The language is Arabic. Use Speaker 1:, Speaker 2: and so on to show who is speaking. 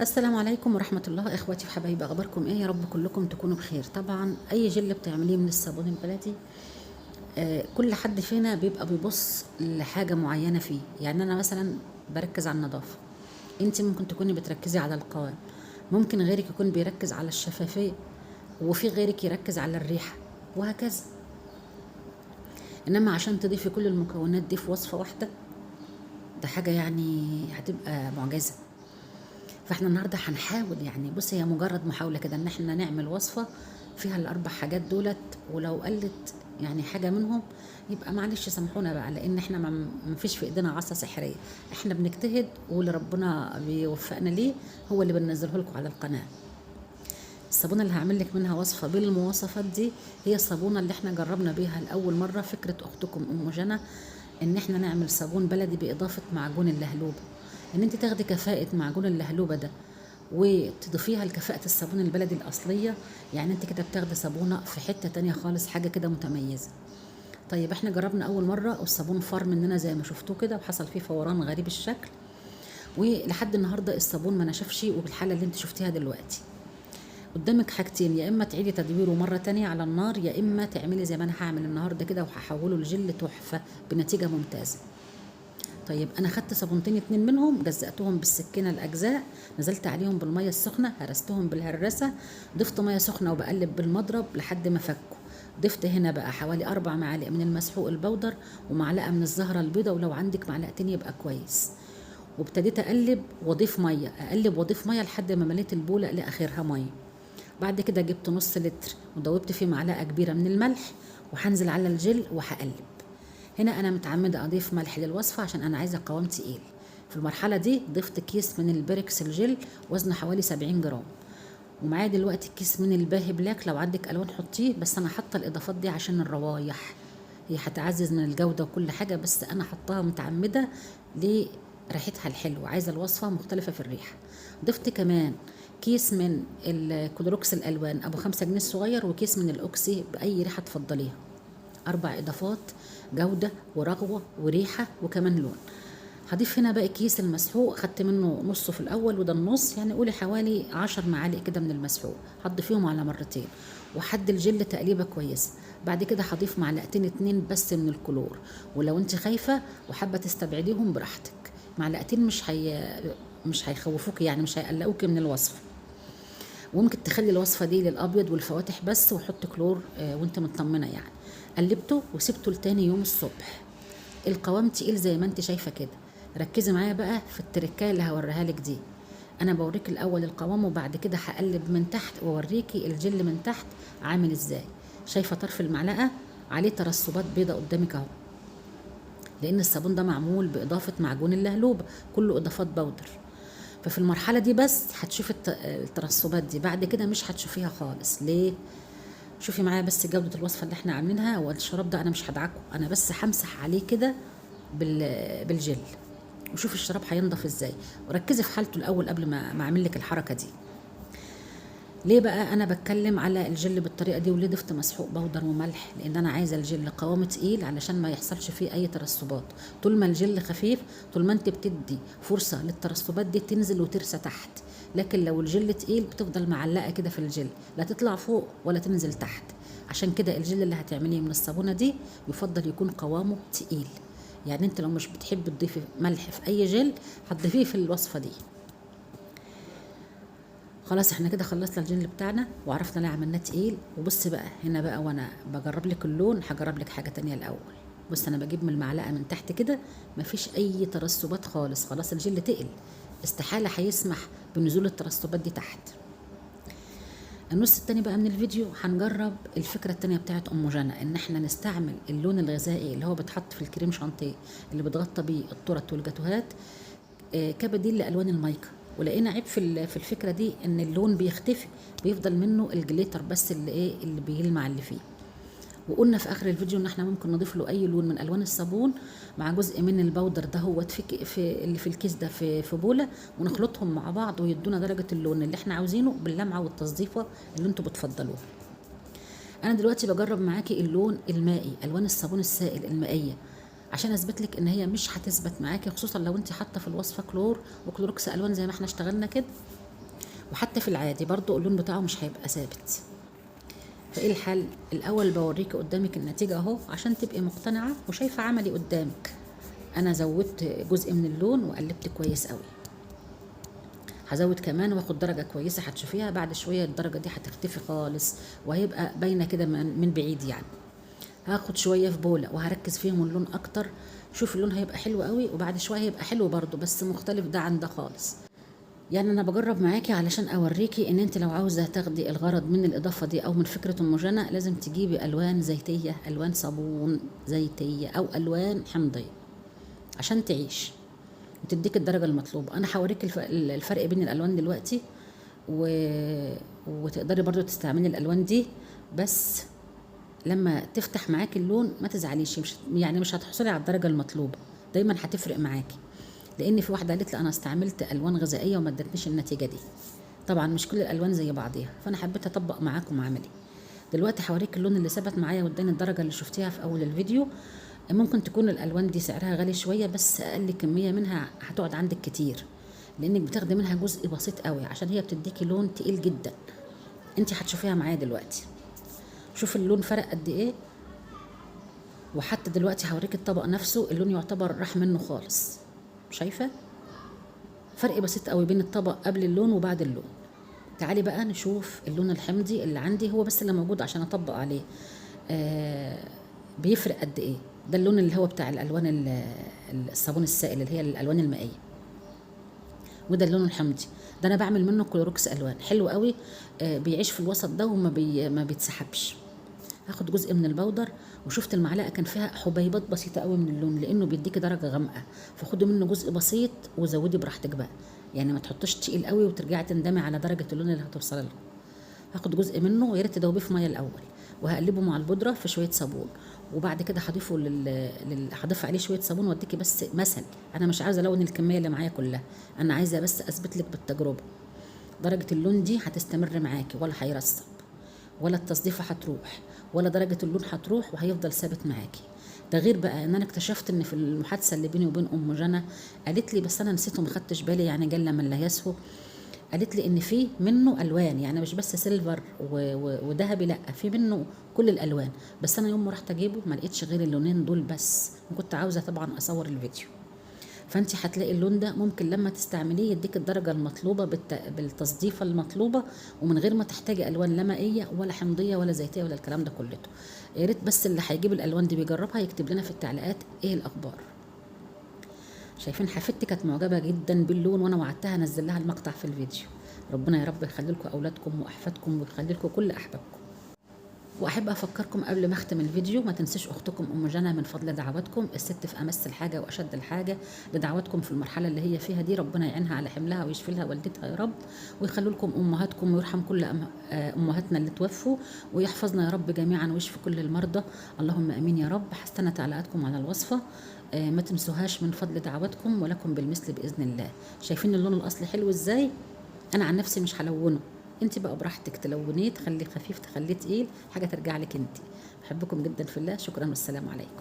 Speaker 1: السلام عليكم ورحمة الله اخواتي وحبايبي، اخباركم ايه؟ يا رب كلكم تكونوا بخير. طبعا اي جل بتعمليه من الصابون البلدي، كل حد فينا بيبقى بيبص لحاجة معينة فيه. يعني انا مثلا بركز على النظافة، انت ممكن تكوني بتركزي على القوام، ممكن غيرك يكون بيركز على الشفافية، وفي غيرك يركز على الريحة، وهكذا. انما عشان تضيفي كل المكونات دي في وصفة واحدة، ده حاجة يعني هتبقى معجزة. فاحنا النهارده هنحاول، يعني بص، هي مجرد محاولة كده ان احنا نعمل وصفة فيها الاربع حاجات دولت. ولو قلت يعني حاجة منهم يبقى معلش سامحونا بقى، لان احنا ما فيش في ايدينا عصا سحرية. احنا بنجتهد واللي ربنا بيوفقنا ليه هو اللي بننزله لكم على القناة. الصابونة اللي هعمل لك منها وصفة بالمواصفات دي هي الصابونة اللي احنا جربنا بيها لأول مرة، فكرة أختكم أم جنى، إن احنا نعمل صابون بلدي بإضافة معجون اللهلوبة. إن انت تاخدي كفاءة معجون اللهلوبة ده وتضيفيها لكفاءة الصابون البلدي الأصلية، يعني انت كده بتاخدي صابونة في حتة تانية خالص، حاجة كده متميزة. طيب احنا جربنا أول مرة والصابون فار مننا زي ما شفتوه كده، وحصل فيه فوران غريب الشكل، ولحد النهارده الصابون ما نشفش وبالحالة اللي انت شفتيها دلوقتي. قدامك حاجتين، يا اما تعيدي تدويره مره تانية على النار، يا اما تعملي زي ما انا هعمل النهارده كده وهحوله لجل تحفه بنتيجه ممتازه. طيب انا خدت صابونتين، اتنين منهم جزأتهم بالسكينه الاجزاء، نزلت عليهم بالميه السخنه، هرستهم بالهراسه، ضفت ميه سخنه وبقلب بالمضرب لحد ما فكوا. ضفت هنا بقى حوالي 4 معالق من المسحوق البودر ومعلقه من الزهره البيضاء، ولو عندك معلقتين يبقى كويس. وابتديت اقلب واضيف ميه، اقلب واضيف ميه لحد ما مليت البوله لاخرها ميه. بعد كده جبت نص لتر ودوبت فيه معلقه كبيره من الملح، وهنزل على الجل وهقلب. هنا انا متعمده اضيف ملح للوصفه عشان انا عايزه قوام تقيل. في المرحله دي ضفت كيس من البريكس الجل وزنه حوالي 70 جرام، ومعايا دلوقتي كيس من الباهي بلاك، لو عندك الوان حطيه، بس انا حاطه الاضافات دي عشان الروايح، هي هتعزز من الجوده وكل حاجه، بس انا حطاها متعمده لريحتها الحلوه، عايزه الوصفه مختلفه في الريحه. ضفت كمان كيس من الكلوروكس الالوان ابو 5 جنيه الصغير، وكيس من الاوكسي باي ريحه تفضليها. 4 اضافات، جوده ورغوه وريحه وكمان لون. هضيف هنا باقي كيس المسحوق، خدت منه نصه في الاول وده النص، يعني قولي حوالي 10 معالق كده من المسحوق، هتضيفيهم على مرتين وحد الجل تقليبه كويسه. بعد كده هضيف معلقتين اتنين بس من الكلور، ولو انت خايفه وحابه تستبعديهم براحتك. معلقتين مش هيخوفوك، يعني مش هيقلقوك من الوصفه. وممكن تخلي الوصفه دي للابيض والفواتح بس، وحط كلور وانت مطمنه يعني. قلبته وسبته لتاني يوم الصبح. القوام تقيل زي ما انت شايفه كده. ركزي معايا بقى في التركايه اللي هوريها لك دي. انا بوريك الاول القوام وبعد كده هقلب من تحت واوريكي الجل من تحت عامل ازاي. شايفه طرف المعلقه عليه ترسبات بيضه قدامك اهو، لان الصابون ده معمول باضافه معجون اللهلوب، كله اضافات بودر. ففي المرحله دي بس هتشوفي الترسبات دي، بعد كده مش هتشوفيها خالص. ليه؟ شوفي معايا بس جوده الوصفه اللي احنا عاملينها. والشراب ده انا مش هدعكه، انا بس همسح عليه كده بالجل، وشوفي الشراب هينضف ازاي. وركزي في حالته الاول قبل ما اعمل لك الحركه دي. ليه بقى انا بتكلم على الجل بالطريقه دي، وليه ضفت مسحوق بودر وملح؟ لان انا عايزه الجل قوامه تقيل علشان ما يحصلش فيه اي ترسبات. طول ما الجل خفيف، طول ما انت بتدي فرصه للترسبات دي تنزل وترسى تحت. لكن لو الجل تقيل بتفضل معلقه كده في الجل، لا تطلع فوق ولا تنزل تحت. عشان كده الجل اللي هتعمليه من الصابونه دي يفضل يكون قوامه تقيل. يعني انت لو مش بتحب تضيفي ملح في اي جل هتضيفيه في الوصفه دي. خلاص احنا كده خلصنا الجل بتاعنا وعرفنا ليه عملناه تقيل. وبص بقى هنا بقى، وانا بجرب لك اللون هجرب لك حاجه تانية الاول. بص انا بجيب من المعلقه من تحت كده، مفيش اي ترسبات خالص، خلاص الجل تقل، استحاله هيسمح بنزول الترسبات دي تحت. النص التاني بقى من الفيديو هنجرب الفكره التانية بتاعت ام جنى، ان احنا نستعمل اللون الغذائي اللي هو بيتحط في الكريم شانتيه اللي بتغطى بيه التورت والجاتوهات كبديل لالوان المايكا. ولقينا عيب في الفكره دي، ان اللون بيختفي، بيفضل منه الجليتر بس اللي بيلمع اللي فيه. وقلنا في اخر الفيديو ان احنا ممكن نضيف له اي لون من الوان الصابون مع جزء من البودر ده هو في اللي في الكيس ده في بوله، ونخلطهم مع بعض ويدونا درجه اللون اللي احنا عاوزينه باللمعه والتصديفه اللي انتوا بتفضلوها. انا دلوقتي بجرب معاكي اللون المائي، الوان الصابون السائل المائيه، عشان اثبت لك ان هي مش هتثبت معاكي، خصوصا لو انت حاطه في الوصفه كلور وكلوروكس الوان زي ما احنا اشتغلنا كده. وحتى في العادي برضو اللون بتاعه مش هيبقى ثابت. فايه الحل؟ الاول بوريكي قدامك النتيجه اهو عشان تبقي مقتنعه وشايفه عملي قدامك. انا زودت جزء من اللون وقلبت كويس قوي. هزود كمان واخد درجه كويسه، هتشوفيها بعد شويه الدرجه دي هتختفي خالص وهيبقى باينه كده من بعيد يعني. هاخد شويه في بوله وهركز فيهم اللون اكتر. شوف اللون هيبقى حلو قوي، وبعد شويه هيبقى حلو برضو بس مختلف ده عن ده خالص. يعني انا بجرب معاكي علشان اوريكي ان انت لو عاوزه تاخدي الغرض من الاضافه دي او من فكره ام جنى لازم تجيبي الوان زيتيه، الوان صابون زيتيه او الوان حمضيه عشان تعيش وتديك الدرجه المطلوبه. انا هوريك الفرق بين الالوان دلوقتي و... وتقدري برضو تستعملي الالوان دي، بس لما تفتح معاكي اللون ما تزعليش، مش هتحصلي على الدرجه المطلوبه، دايما هتفرق معاكي. لان في واحده قالت لي انا استعملت الوان غذائيه وما ادتنيش النتيجه دي. طبعا مش كل الالوان زي بعضيها، فانا حبيت اطبق معاكم عملي. دلوقتي هوريك اللون اللي ثبت معايا واداني الدرجه اللي شفتيها في اول الفيديو. ممكن تكون الالوان دي سعرها غالي شويه، بس اقل كميه منها هتقعد عندك كتير، لانك بتاخدي منها جزء بسيط قوي عشان هي بتديكي لون تقيل جدا. انت هتشوفيها معايا دلوقتي. شوف اللون فرق قد ايه. وحتى دلوقتي هوريك الطبق نفسه اللون يعتبر راح منه خالص. شايفه فرق بسيط قوي بين الطبق قبل اللون وبعد اللون. تعالي بقى نشوف اللون الحمضي اللي عندي، هو بس اللي موجود عشان اطبق عليه. بيفرق قد ايه. ده اللون اللي هو بتاع الالوان الصابون السائل اللي هي الالوان المائيه، وده اللون الحمضي. ده انا بعمل منه كلوروكس الوان حلو قوي. بيعيش في الوسط ده ما بيتسحبش. هاخد جزء من البودر، وشفت المعلقه كان فيها حبيبات بسيطه قوي من اللون لانه بيديكي درجه غامقه، فخدي منه جزء بسيط وزودي براحتك بقى. يعني ما تحطش تقيل قوي وترجعي تندمي على درجه اللون اللي هتوصلي له. هاخد جزء منه ويا ريت تدوبيه في ميه الاول، وهقلبه مع البودره في شويه صابون، وبعد كده هضيفه هضيف عليه شويه صابون واديكي بس مثل. انا مش عايزه الون الكميه اللي معايا كلها، انا عايزه بس اثبت لك بالتجربه. درجه اللون دي هتستمر معاكي ولا هيرسب ولا التصديفه هتروح ولا درجه اللون هتروح، وهيفضل ثابت معاكي. ده غير بقى ان انا اكتشفت ان في المحادثه اللي بيني وبين ام جنى قالت لي، بس انا نسيته ما خدتش بالي، يعني جل من لا يسهو. قالت لي ان في منه الوان، يعني مش بس سيلفر وذهبي، لا في منه كل الالوان. بس انا يوم ما رحت اجيبه ما لقيتش غير اللونين دول بس، وكنت عاوزه طبعا اصور الفيديو. فانت هتلاقي اللون ده ممكن لما تستعمليه يديك الدرجه المطلوبه بالتصديفه المطلوبه، ومن غير ما تحتاجي الوان لا مائيه ولا حمضيه ولا زيتيه ولا الكلام ده كله. يا ريت بس اللي هيجيب الالوان دي بيجربها يكتب لنا في التعليقات ايه الاخبار. شايفين حفيدتي كانت معجبه جدا باللون، وانا وعدتها انزل لها المقطع في الفيديو. ربنا يا رب يخلي لكم اولادكم واحفادكم ويخلي لكم كل احبابكم. واحب افكركم قبل ما اختم الفيديو، ما تنسوش اختكم ام جنى من فضل دعواتكم. الست في امس الحاجه واشد الحاجه لدعواتكم في المرحله اللي هي فيها دي. ربنا يعينها على حملها ويشفي لها والدتها يا رب، ويخلوا لكم امهاتكم ويرحم كل امهاتنا اللي توفوا، ويحفظنا يا رب جميعا ويشفي كل المرضى. اللهم امين يا رب. حسنا تعليقاتكم على الوصفه، ما تنسوهاش من فضل دعواتكم، ولكم بالمثل باذن الله. شايفين اللون الاصلي حلو ازاي؟ انا عن نفسي مش هلونه، انت بقى براحتك تلونيه، تخليه خفيف تخليه تقيل، حاجه ترجع لك انت. بحبكم جدا في الله. شكرا والسلام عليكم.